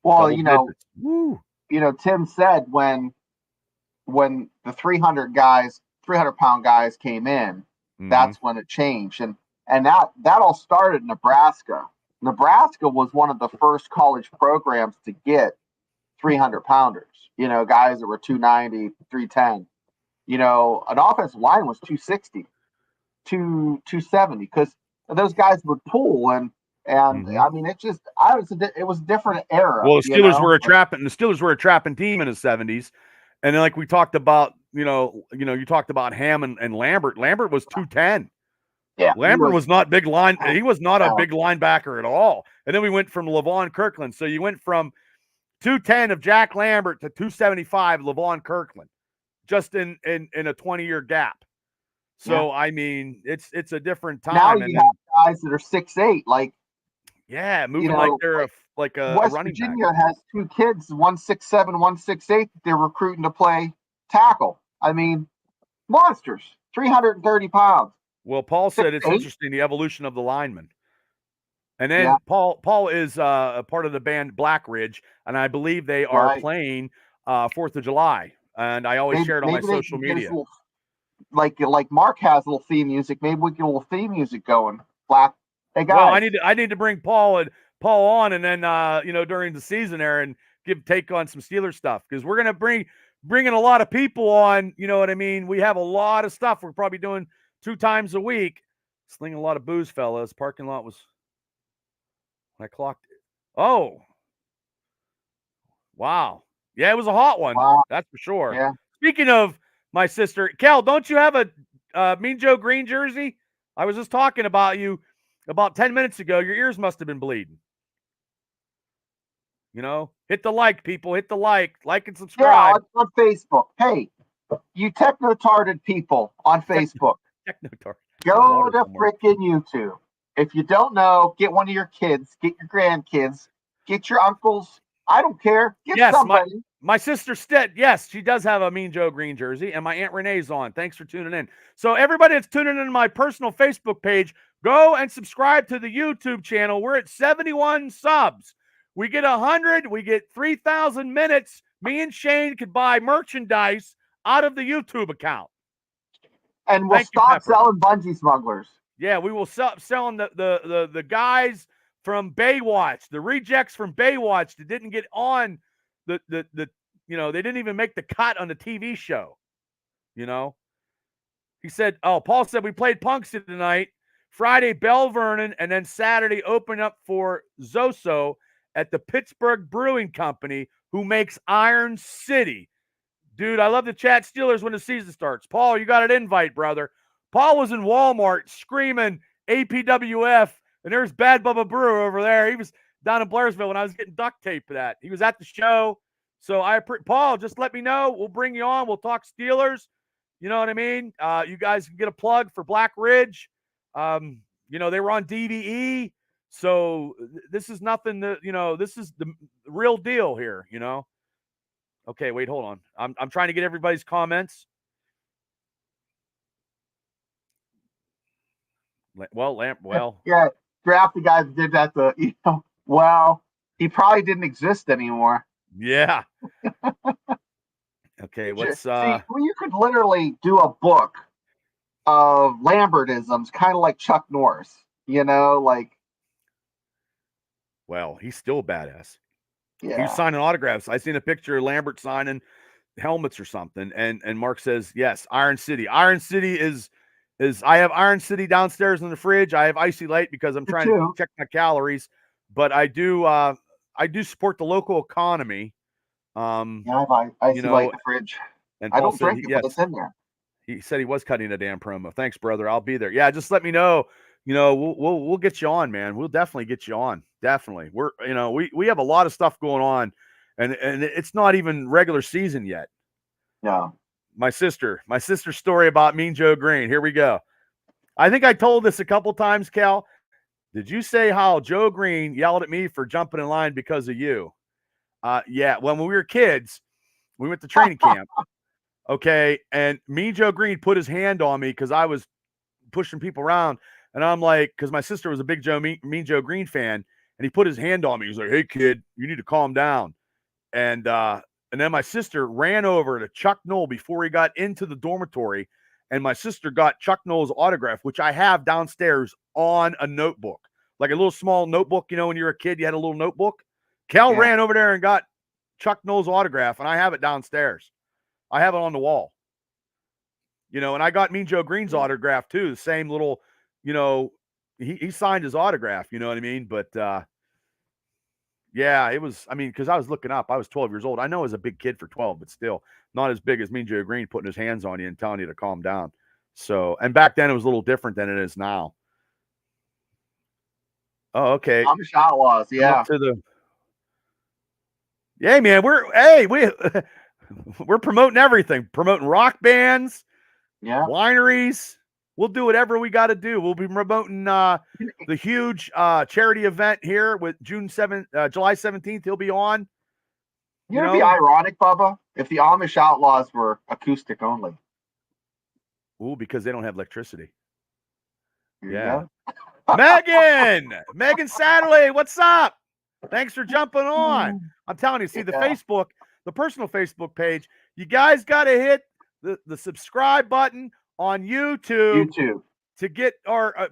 Well, double digits. Woo. Tim said when the 300-pound guys came in, Hmm. that's when it changed, and that all started in Nebraska. Nebraska was one of the first college programs to get 300-pounders. Guys that were 290, 310. An offensive line was 260, 270 because those guys would pull and Hmm. I mean it was a different era, Well, the Steelers were a trapping team in the 70s. And then, like we talked about, you talked about Ham and Lambert. Lambert was 210. Yeah, he Lambert was. was not big line. He was not a Uh, big linebacker at all. And then we went from Levon Kirkland. So you went from 210 of Jack Lambert to 275 Levon Kirkland, just in a 20-year gap. yeah. So I mean, it's a different Now time. And you then have guys that are 6'8", yeah, moving like they're like a West running back. Virginia has two kids, 167, 168. They're recruiting to play tackle. I mean, monsters, 330 pounds, Well, Paul six said it's eight. interesting the evolution of the lineman. And Yeah, then Paul is a part of the band Black Ridge, and I believe they are right. playing 4th of July. And I always share it on my Maybe they social can get us a media. little like Mark has a little theme music. Maybe we get a little theme music going. Black. Hey Well, guys. I need to bring Paul on, and then during the season there and take on some Steelers stuff because we're gonna bringing a lot of people on. You know what I mean? We have a lot of stuff. We're probably doing 2 times a week. Slinging a lot of booze, fellas. Parking lot was I clocked it. Oh, wow. Yeah, it was a hot one. Wow. That's for sure. Yeah. Speaking of my sister, Kel, don't you have a Mean Joe Green jersey? I was just talking about you about 10 minutes ago. Your ears must have been bleeding. Hit the like, people. Hit the like and Yeah, subscribe. on Facebook. Hey, you techno-tarded people on Facebook. Technotar. Go to freaking YouTube. If you don't know, get one of your kids, get your grandkids, get your uncles. I don't care. Get somebody. My sister Stead, yes, she does have a Mean Joe Green jersey, and my Aunt Renee's on. Thanks for tuning in. So everybody that's tuning in my personal Facebook page, go and subscribe to the YouTube channel. We're at 71 subs. We get 100, we get 3,000 minutes. Me and Shane could buy merchandise out of the YouTube account. And we'll stop selling bungee smugglers. Yeah, we will selling the guys from Baywatch, the rejects from Baywatch that didn't get on the they didn't even make the cut on the TV show. He said, "Oh, Paul said we played Punxsutawney tonight. Friday, Bell Vernon, and then Saturday open up for Zoso at the Pittsburgh Brewing Company, who makes Iron City." Dude, I love the chat Steelers when the season starts. Paul, you got an invite, brother. Paul was in Walmart screaming APWF, and there's Bad Bubba Brewer over there. He was down in Blairsville when I was getting duct tape for that. He was at the show. So Paul, just let me know. We'll bring you on. We'll talk Steelers. You know what I mean? You guys can get a plug for Black Ridge. They were on DVE. So this is nothing that, this is the real deal here, Okay, wait, hold on. I'm trying to get everybody's comments. Yeah, draft the guy that did that. He probably didn't exist anymore. Yeah. Okay, what's you could literally do a book of Lambertisms, kind of like Chuck Norris. Well, he's still a badass. Yeah. He's signing autographs. I seen a picture of Lambert signing helmets or something, and Mark says yes, Iron City. Iron City is I have Iron City downstairs in the fridge. I have Icy Light because I'm trying to check my calories, but I do support the local economy. I have Icy Light in the fridge. And I don't drink it, but it's in there. He said he was cutting a damn promo. Thanks, brother. I'll be there. Yeah, just let me know. We'll get you on, man. We'll definitely get you on. Definitely. We have a lot of stuff going on, and it's not even regular season yet. No. My sister's story about Mean Joe Green. Here we go. I think I told this a couple times, Cal. Did you say how Joe Green yelled at me for jumping in line because of you? Yeah. When we were kids, we went to training camp. Okay. And Mean Joe Green put his hand on me because I was pushing people around. And I'm like, because my sister was a big Mean Joe Green fan, and he put his hand on me. He's like, "Hey, kid, you need to calm down." And then my sister ran over to Chuck Knoll before he got into the dormitory, and my sister got Chuck Knoll's autograph, which I have downstairs on a notebook, like a little small notebook. When you were a kid, you had a little notebook. Cal ran over there and got Chuck Knoll's autograph, and I have it downstairs. I have it on the wall. And I got Mean Joe Green's autograph too. The same little, he signed his autograph. You know what I mean? But yeah, it was. I mean, because I was looking up. I was 12 years old. I know I was a big kid for 12, but still not as big as Mean Joe Green putting his hands on you and telling you to calm down. So, and back then it was a little different than it is now. Oh, okay. Amish Outlaws, yeah. Yeah, man. We're promoting everything. Promoting rock bands, wineries. We'll do whatever we got to do. We'll be promoting the huge charity event here with July 17th. He'll be on. It'd be ironic, Bubba, if the Amish Outlaws were acoustic only. Ooh, because they don't have electricity. Yeah. Megan Satterley, what's up? Thanks for jumping on. I'm telling you, see the Facebook, the personal Facebook page. You guys got to hit the subscribe button on YouTube to get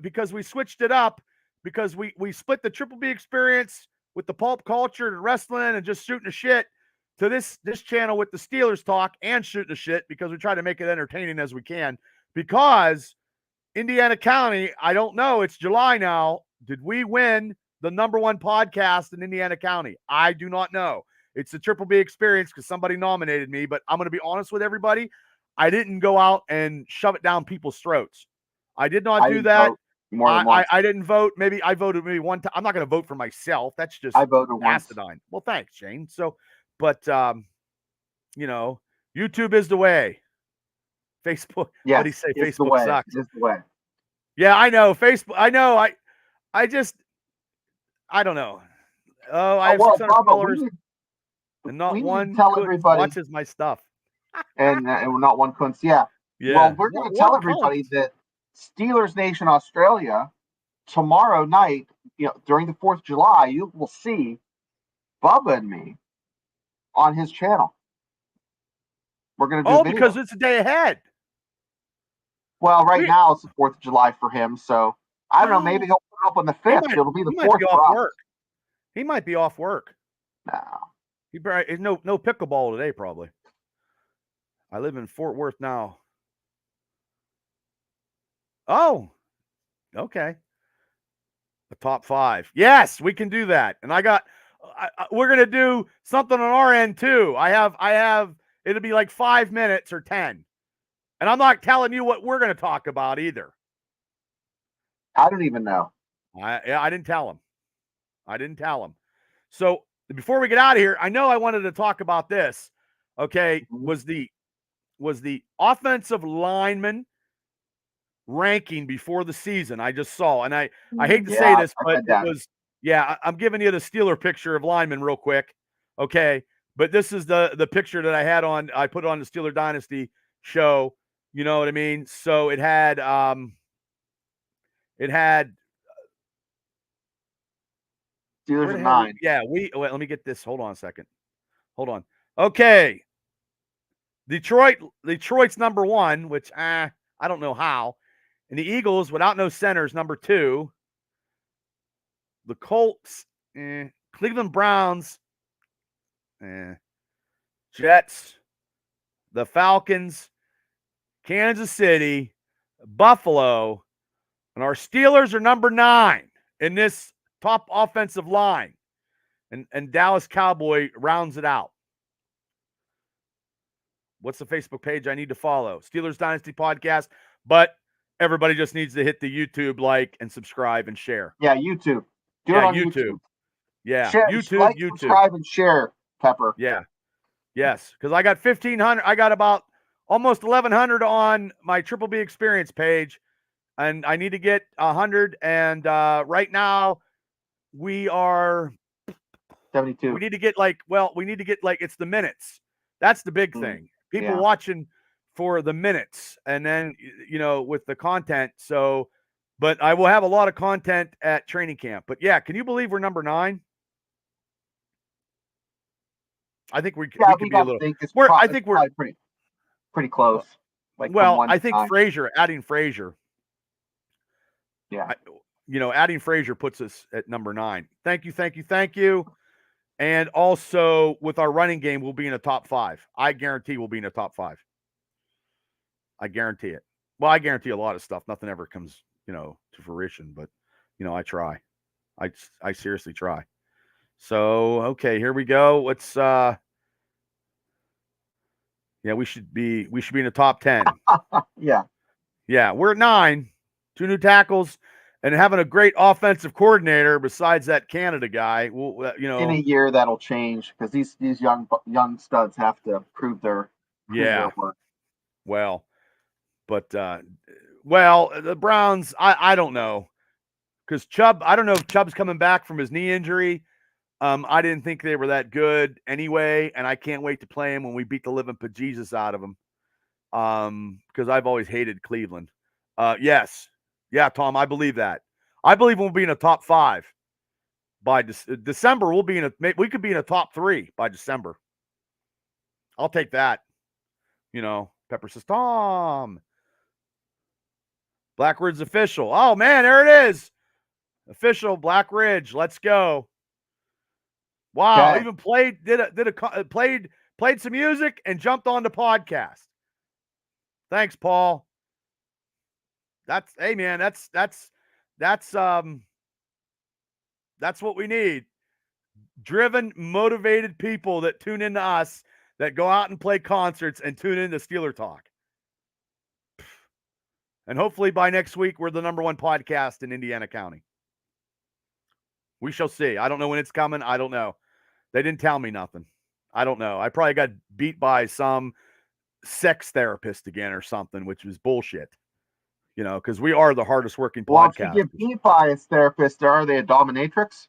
because we switched it up because we split the Triple B experience with the pulp culture and wrestling and just shooting the shit to this channel with the Steelers talk and shooting the shit because we try to make it entertaining as we can. Because Indiana County, I don't know, it's July now. Did we win the #1 podcast in Indiana County? I do not know. It's the Triple B experience because somebody nominated me, but I'm going to be honest with everybody. I didn't go out and shove it down people's throats. I did not do that. I didn't vote. Maybe I voted maybe one time. I'm not going to vote for myself. That's just acidine. Well, thanks, Shane. So, but YouTube is the way. Facebook. Yeah, what do you say? Facebook sucks. It's the way. Yeah, I know. Facebook. I know. I don't know. Oh, I have 600 followers, and not one watches my stuff. and not one Kunz. Yeah. Well, we're going to tell everybody that Steelers Nation Australia tomorrow night, during the 4th of July, you will see Bubba and me on his channel. We're going to do because it's a day ahead. Well, now it's the 4th of July for him, so I don't know. Maybe he'll put up on the 5th. It'll be the 4th for us. He might be off work. No. He probably no pickleball today, probably. I live in Fort Worth now. Oh, okay. The top 5. Yes, we can do that. And we're going to do something on our end too. I have, it'll be like 5 minutes or 10. And I'm not telling you what we're going to talk about either. I don't even know. I didn't tell him. I didn't tell him. So before we get out of here, I know I wanted to talk about this. Okay, was the offensive lineman ranking before the season I just saw, and I hate to say this, but it was I'm giving you the Steeler picture of lineman real quick. Okay, but this is the picture that I put on the Steeler Dynasty show. You know what I mean? So it had Steelers at 9. Let me get this. Hold on a second. Hold on. Okay. Detroit's number 1, which I don't know how. And the Eagles, without no centers, number 2. The Colts, Cleveland Browns, Jets, the Falcons, Kansas City, Buffalo, and our Steelers are number 9 in this top offensive line. And Dallas Cowboy rounds it out. What's the Facebook page I need to follow? Steelers Dynasty Podcast. But everybody just needs to hit the YouTube like and subscribe and share. Yeah, YouTube. Do it on YouTube. Yeah, share, YouTube, like, YouTube. Subscribe and share, Pepper. Yeah. Yes, because I got 1,500. I got about almost 1,100 on my Triple B Experience page, and I need to get 100. And right now, we are 72. We need to get it's the minutes. That's the big thing. People watching for the minutes, and then with the content. So, but I will have a lot of content at training camp. But yeah, can you believe we're number 9? I think we could be a little. I think we're pretty close. I think adding Frazier. Yeah. Adding Frazier puts us at number 9. Thank you. And also with our running game, we'll be in the top 5. I guarantee we'll be in the top 5. I guarantee it. Well, I guarantee a lot of stuff. Nothing ever comes, to fruition, but I try. I seriously try. So, okay, here we go. Let's we should be in the top 10. Yeah. Yeah, we're at 9. 2 new tackles and having a great offensive coordinator besides that Canada guy. Well, in a year that'll change because these young studs have to prove their work. Well, but the Browns, I don't know. Because Chubb, I don't know if Chubb's coming back from his knee injury. I didn't think they were that good anyway, and I can't wait to play him when we beat the living bejesus out of them. Because I've always hated Cleveland. Yes. Yeah, Tom, I believe that. I believe we'll be in a top 5 by December. We could be in a top 3 by December. I'll take that. Pepper says, Tom. Black Ridge official. Oh man, there it is. Official Black Ridge. Let's go. Wow, okay. Even played some music and jumped on the podcast. Thanks, Paul. That's what we need. Driven, motivated people that tune into us, that go out and play concerts and tune into Steeler Talk. And hopefully by next week, we're the number 1 podcast in Indiana County. We shall see. I don't know when it's coming. I don't know. They didn't tell me nothing. I don't know. I probably got beat by some sex therapist again or something, which was bullshit. Because we are the hardest working podcast. Well, if you get beat by a therapist, are they a dominatrix?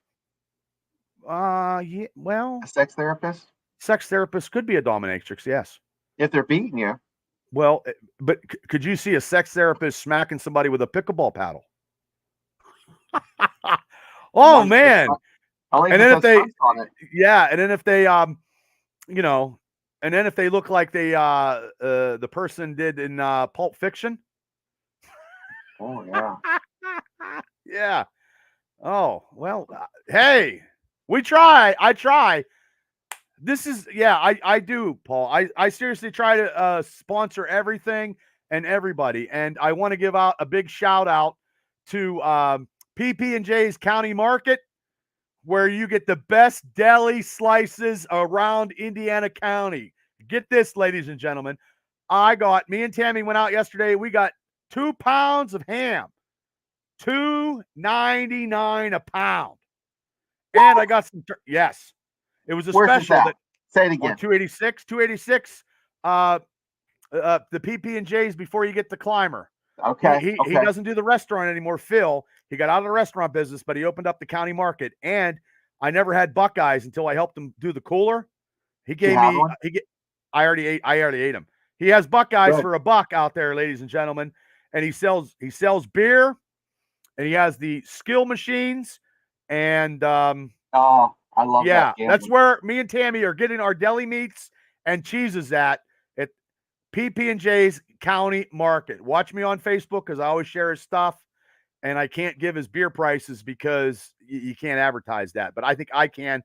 Yeah. Well, a sex therapist. Sex therapist could be a dominatrix. Yes. If they're beating you. Well, but could you see a sex therapist smacking somebody with a pickleball paddle? Oh man! And then if they, and then if they, and then if they look like they, the person did in Pulp Fiction. Oh yeah. Yeah. Oh well. Hey, we try. I try. This is I do, Paul. I seriously try to sponsor everything and everybody. And I want to give out a big shout out to PP&J's County Market, where you get the best deli slices around Indiana County. Get this, ladies and gentlemen. Me and Tammy went out yesterday. We got 2 pounds of ham, $2.99 a pound. And I got some, yes, it was a special that say it again. 286, the PP&J's before you get the Climber. Okay. He doesn't do the restaurant anymore, Phil. He got out of the restaurant business, but he opened up the county market. And I never had Buckeyes until I helped him do the cooler. He gave me, I already ate them. He has Buckeyes for $1 out there, ladies and gentlemen. And he sells beer, and he has the skill machines. And I love that. Yeah, that's where me and Tammy are getting our deli meats and cheeses at PP&J's County Market. Watch me on Facebook because I always share his stuff, and I can't give his beer prices because you can't advertise that. But I think I can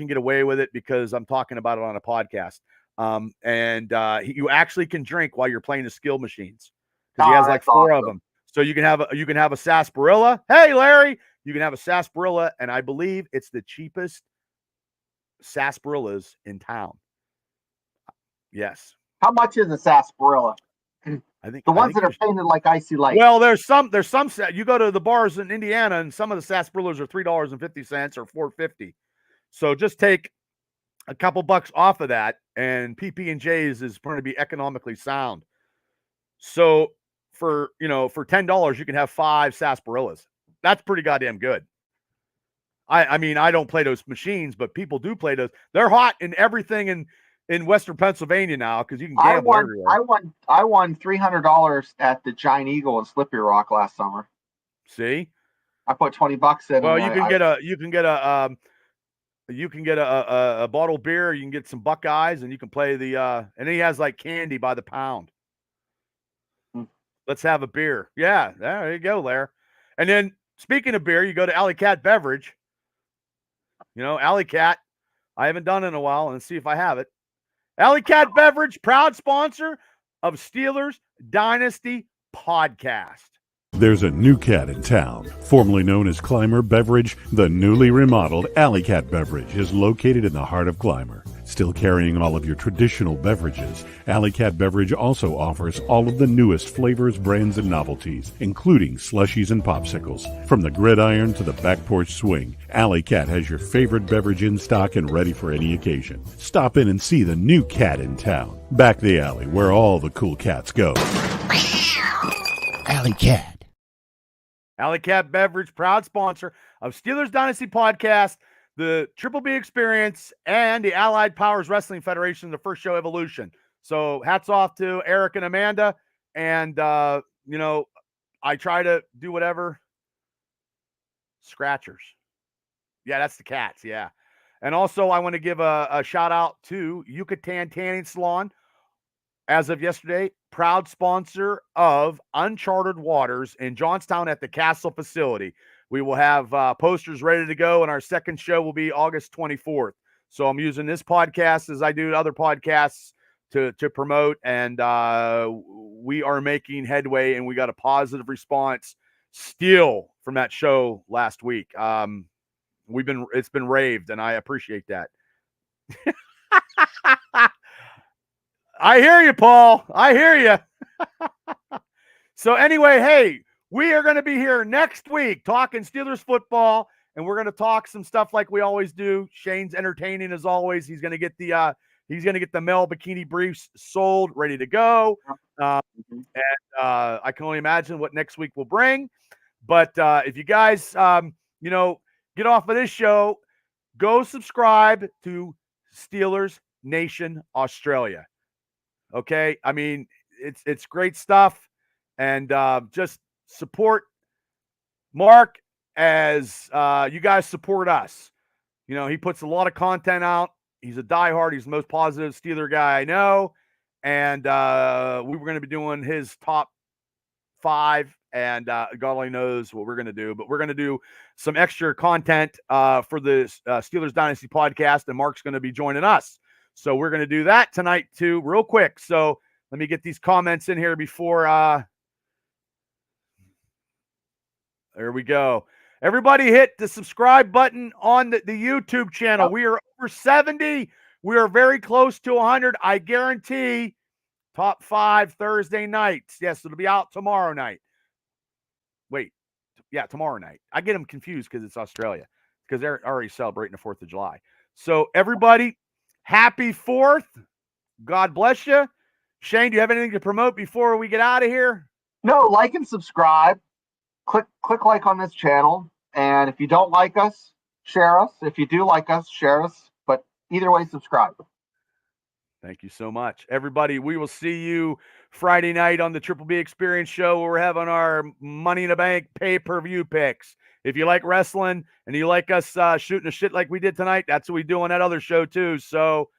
get away with it because I'm talking about it on a podcast. You actually can drink while you're playing the skill machines because he has like 4 of them. So you can have a sarsaparilla. Hey, Larry, you can have a sarsaparilla, and I believe it's the cheapest sarsaparillas in town. Yes. How much is a sarsaparilla? I think the ones that are painted like icy light. Well, there's some. You go to the bars in Indiana, and some of the sarsaparillas are $3.50 or $4.50. So just take a couple bucks off of that, and PP&J's is going to be economically sound. So for $10, you can have 5 sarsaparillas. That's pretty goddamn good. I mean, I don't play those machines, but people do play those. They're hot in everything in Western Pennsylvania now because you can gamble everywhere. I won $300 at the Giant Eagle in Slippery Rock last summer. See, I put $20 in. Well, you can get a bottle of beer. You can get some Buckeyes, and you can play the. And then he has like candy by the pound. Let's have a beer. Yeah, there you go, Lair. And then speaking of beer, you go to Alley Cat Beverage. Alley Cat. I haven't done it in a while, and see if I have it. Alley Cat Beverage, proud sponsor of Steelers Dynasty podcast. There's a new cat in town. Formerly known as Climber Beverage, the newly remodeled Alley Cat Beverage is located in the heart of Climber. Still carrying all of your traditional beverages, Alley Cat Beverage also offers all of the newest flavors, brands, and novelties, including slushies and popsicles. From the gridiron to the back porch swing, Alley Cat has your favorite beverage in stock and ready for any occasion. Stop in and see the new cat in town. Back the alley where all the cool cats go. Alley Cat. Alley Cat Beverage, proud sponsor of Steelers Dynasty podcast, the Triple B Experience, and the Allied Powers Wrestling Federation, the first show Evolution. So hats off to Eric and Amanda. And, I try to do whatever. Scratchers. Yeah, that's the cats. Yeah. And also I want to give a shout out to Yucatan Tanning Salon. As of yesterday, proud sponsor of Uncharted Waters in Johnstown at the Castle facility. We will have posters ready to go, and our second show will be August 24th. So I'm using this podcast as I do other podcasts to promote, and we are making headway, and we got a positive response still from that show last week. It's been raved, and I appreciate that. I hear you, Paul. I hear you. So anyway, hey, we are going to be here next week talking Steelers football, and we're going to talk some stuff like we always do. Shane's entertaining as always. He's going to get the Mel bikini briefs sold, ready to go. I can only imagine what next week will bring. But if you guys, get off of this show, go subscribe to Steelers Nation Australia. Okay, I mean, it's great stuff, and just support Mark as you guys support us. He puts a lot of content out. He's a diehard. He's the most positive Steeler guy I know, and we were going to be doing his top 5, and God only knows what we're going to do, but we're going to do some extra content for the Steelers Dynasty podcast, and Mark's going to be joining us. So we're going to do that tonight too, real quick. So Let me get these comments in here before there we go. Everybody hit the subscribe button on the YouTube channel. We are over 70. We are very close to 100. I guarantee top 5 Thursday nights. Yes, it'll be out tomorrow night. Wait. Yeah, tomorrow night. I get them confused because it's Australia, because they're already celebrating the 4th of July. So everybody, happy 4th. God bless you. Shane, do you have anything to promote before we get out of here? No, like and subscribe. Click like on this channel. And if you don't like us, share us. If you do like us, share us. But either way, subscribe. Thank you so much. Everybody, we will see you Friday night on the Triple B Experience show where we're having our Money in the Bank pay-per-view picks. If you like wrestling and you like us shooting a shit like we did tonight, that's what we do on that other show too. So,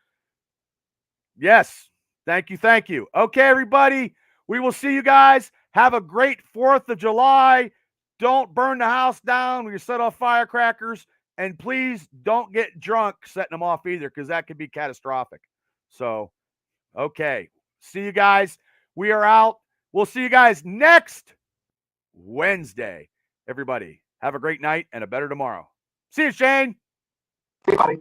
yes, thank you, thank you. Okay, everybody, we will see you guys. Have a great 4th of July. Don't burn the house down when you set off firecrackers. And please don't get drunk setting them off either, because that could be catastrophic. So, okay. See you guys. We are out. We'll see you guys next Wednesday. Everybody, have a great night and a better tomorrow. See you, Shane. Everybody.